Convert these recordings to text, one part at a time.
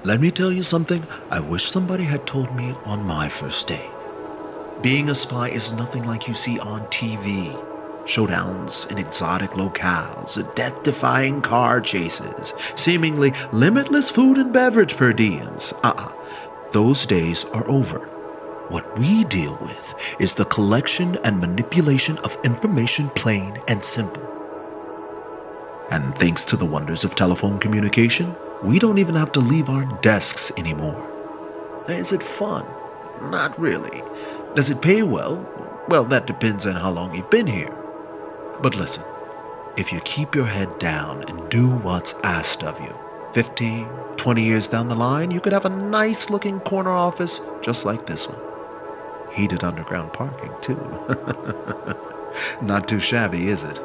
Let me tell you something I wish somebody had told me on my first day. Being a spy is nothing like you see on TV. Showdowns in exotic locales, death-defying car chases, seemingly limitless food and beverage per diems. Those days are over. What we deal with is the collection and manipulation of information, plain and simple. And thanks to the wonders of telephone communication, we don't even have to leave our desks anymore. Is it fun? Not really. Does it pay well? Well, that depends on how long you've been here. But listen, if you keep your head down and do what's asked of you, 15, 20 years down the line, you could have a nice looking corner office just like this one. Heated underground parking, too. Not too shabby, is it?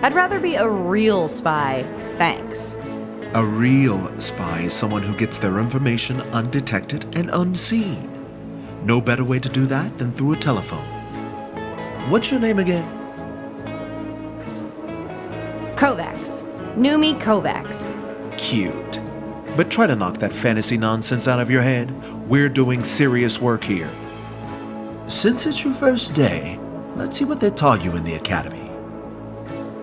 I'd rather be a real spy, thanks. A real spy is someone who gets their information undetected and unseen. No better way to do that than through a telephone. What's your name again? Kovacs. Noomi Kovacs. Cute. But try to knock that fantasy nonsense out of your head. We're doing serious work here. Since it's your first day, let's see what they taught you in the academy.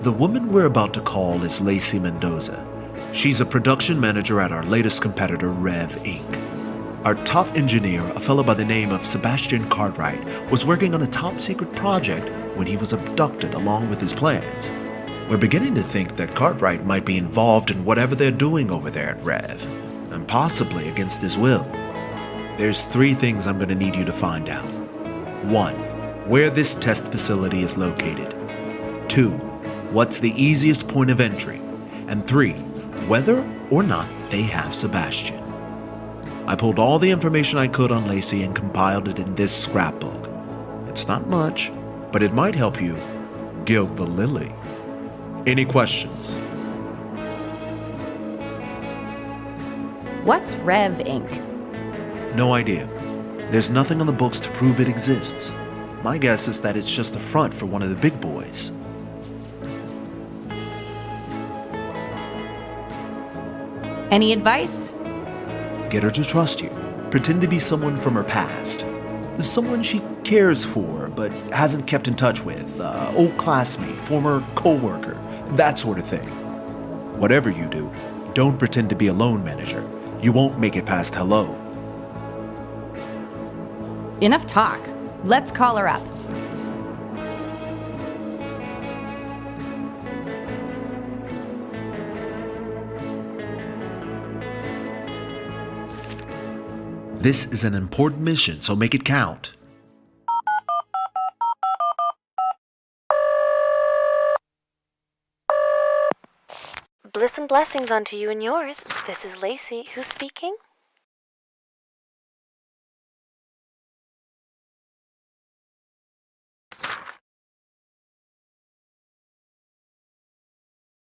The woman we're about to call is Lacey Mendoza. She's a production manager at our latest competitor, Rev Inc. Our top engineer, a fellow by the name of Sebastian Cartwright, was working on a top-secret project when he was abducted along with his plans. We're beginning to think that Cartwright might be involved in whatever they're doing over there at Rev, and possibly against his will. There's 3 things I'm going to need you to find out. 1. Where this test facility is located. 2. What's the easiest point of entry. And 3. Whether or not they have Sebastian. I pulled all the information I could on Lacey and compiled it in this scrapbook. It's not much, but it might help you gild the lily. Any questions? What's Rev Inc? No idea. There's nothing on the books to prove it exists. My guess is that it's just a front for one of the big boys. Any advice? Get her to trust you. Pretend to be someone from her past. Someone she cares for but hasn't kept in touch with. Old classmate, former co-worker, that sort of thing. Whatever you do, don't pretend to be a loan manager. You won't make it past hello. Enough talk. Let's call her up. This is an important mission, so make it count. Bliss and blessings unto you and yours. This is Lacey. Who's speaking?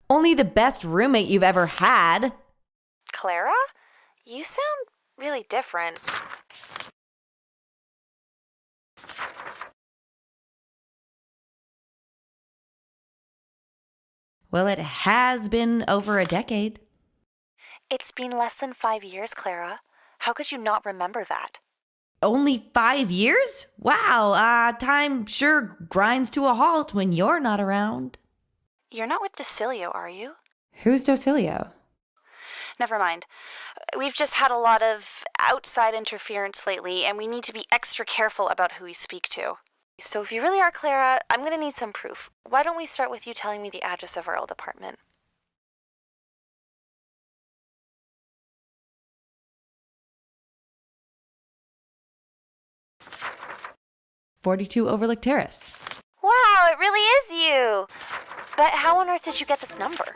Only the best roommate you've ever had. Clara? You sound really different. Well, it has been over a decade. It's been less than 5 years, Clara. How could you not remember that? Only 5 years? Wow, time sure grinds to a halt when you're not around. You're not with Docilio, are you? Who's Docilio? Never mind. We've just had a lot of outside interference lately, and we need to be extra careful about who we speak to. So if you really are Clara, I'm going to need some proof. Why don't we start with you telling me the address of our old apartment? "42 Overlook Terrace." Wow, it really is you! But how on earth did you get this number?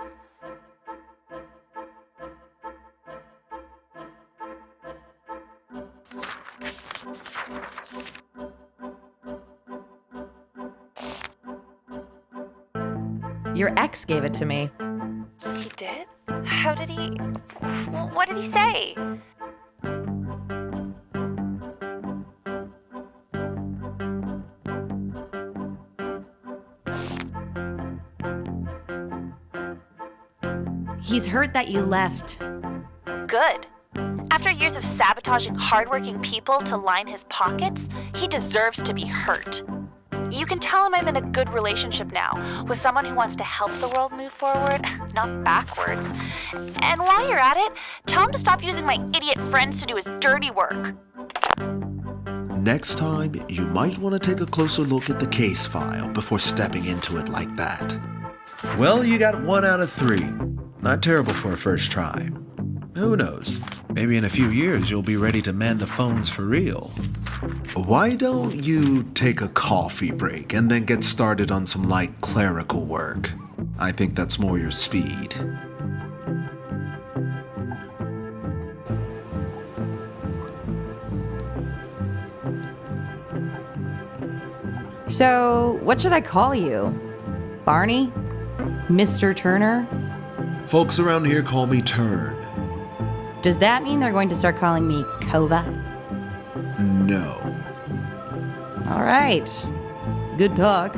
Your ex gave it to me. He did? How did he... What did he say? He's hurt that you left. Good. After years of sabotaging hardworking people to line his pockets, he deserves to be hurt. You can tell him I'm in a good relationship now with someone who wants to help the world move forward, not backwards. And while you're at it, tell him to stop using my idiot friends to do his dirty work. Next time, you might want to take a closer look at the case file before stepping into it like that. Well, you got 1 out of 3. Not terrible for a first try. Who knows? Maybe in a few years you'll be ready to man the phones for real. Why don't you take a coffee break and then get started on some light clerical work? I think that's more your speed. So, what should I call you? Barney? Mr. Turner? Folks around here call me Turn. Does that mean they're going to start calling me Kova? No. All right. Good talk.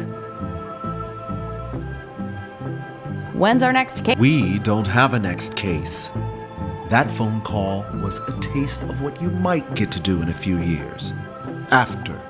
When's our next case? We don't have a next case. That phone call was a taste of what you might get to do in a few years. After.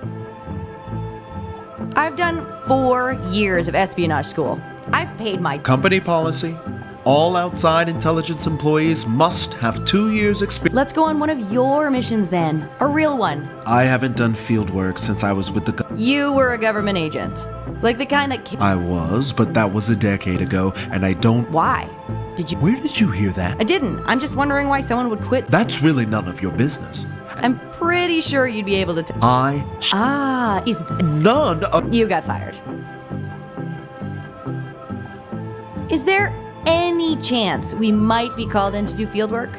I've done 4 years of espionage school. I've paid my Company policy. All outside intelligence employees must have 2 years experience. Let's go on one of your missions then. A real one. I haven't done field work since I was with the You were a government agent. Like the kind that I was, but that was a decade ago, and I don't. Why? Did you? Where did you hear that? I didn't. I'm just wondering why someone would quit. That's really none of your business. I'm pretty sure you'd be able to is None of. You got fired. Is there any chance we might be called in to do field work?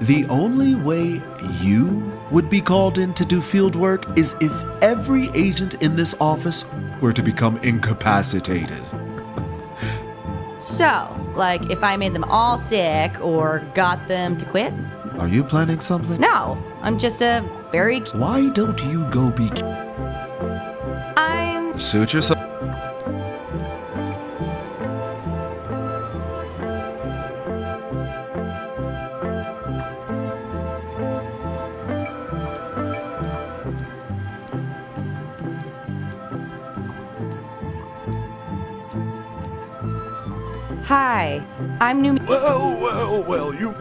The only way you would be called in to do field work is if every agent in this office were to become incapacitated. So, like if I made them all sick or got them to quit? Are you planning something? No, I'm just a very... Why don't you go be... I'm... Suit yourself. Hi, I'm Noomi... Well, you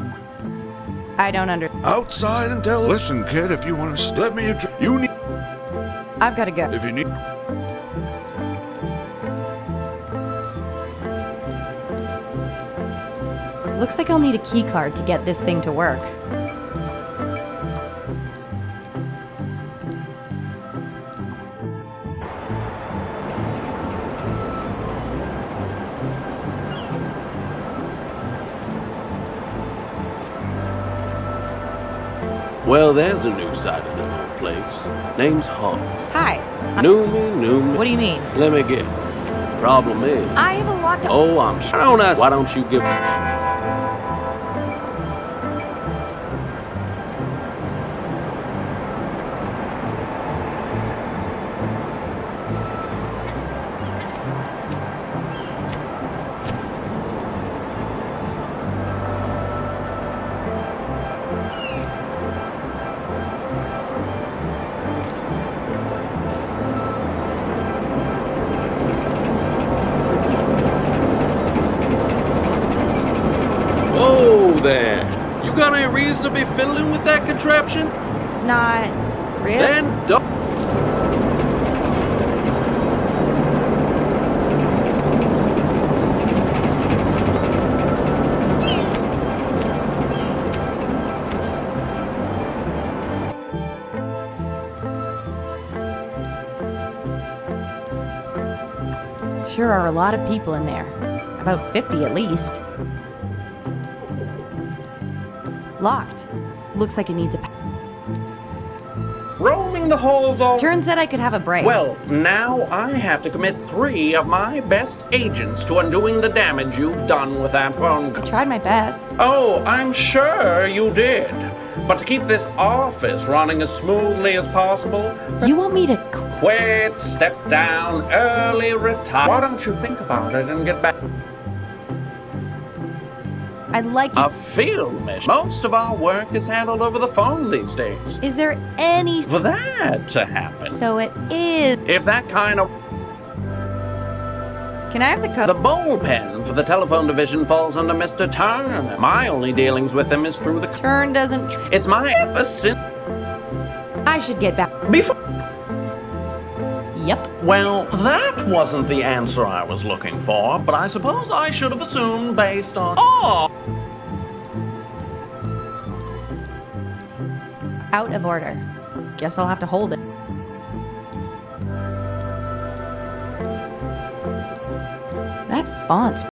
I don't outside and tell. Listen, kid, if you want to let me, you need. I've got to go. If you need. Looks like I'll need a key card to get this thing to work. Well, there's a new side of the whole place. Name's Halls. Hi. Noomi. What do you mean? Let me guess. Problem is... I have a lot to... Oh, I'm sure. Don't ask. Why don't you give... Whoa there. You got any reason to be fiddling with that contraption? Not really. Then don't... Sure are a lot of people in there. About 50 at least. Locked. Looks like it needs a... Roaming the halls all... Turn said I could have a break. Well, now I have to commit 3 of my best agents to undoing the damage you've done with that phone I call. tried my best. Oh, I'm sure you did. But to keep this office running as smoothly as possible, You want me to... quit, step down, early retire. Why don't you think about it and get back? I'd like to. A field mission. Most of our work is handled over the phone these days. Is there any. For that to happen, So it is. if that kind of. Can I have the The code? bullpen for the telephone division falls under Mr. Turn. My only dealings with him is through the. Turn doesn't. It's my ever since. I should get back. Before. Yep. Well, that wasn't the answer I was looking for, but I suppose I should have assumed based on. Oh! Out of order. Guess I'll have to hold it. That font's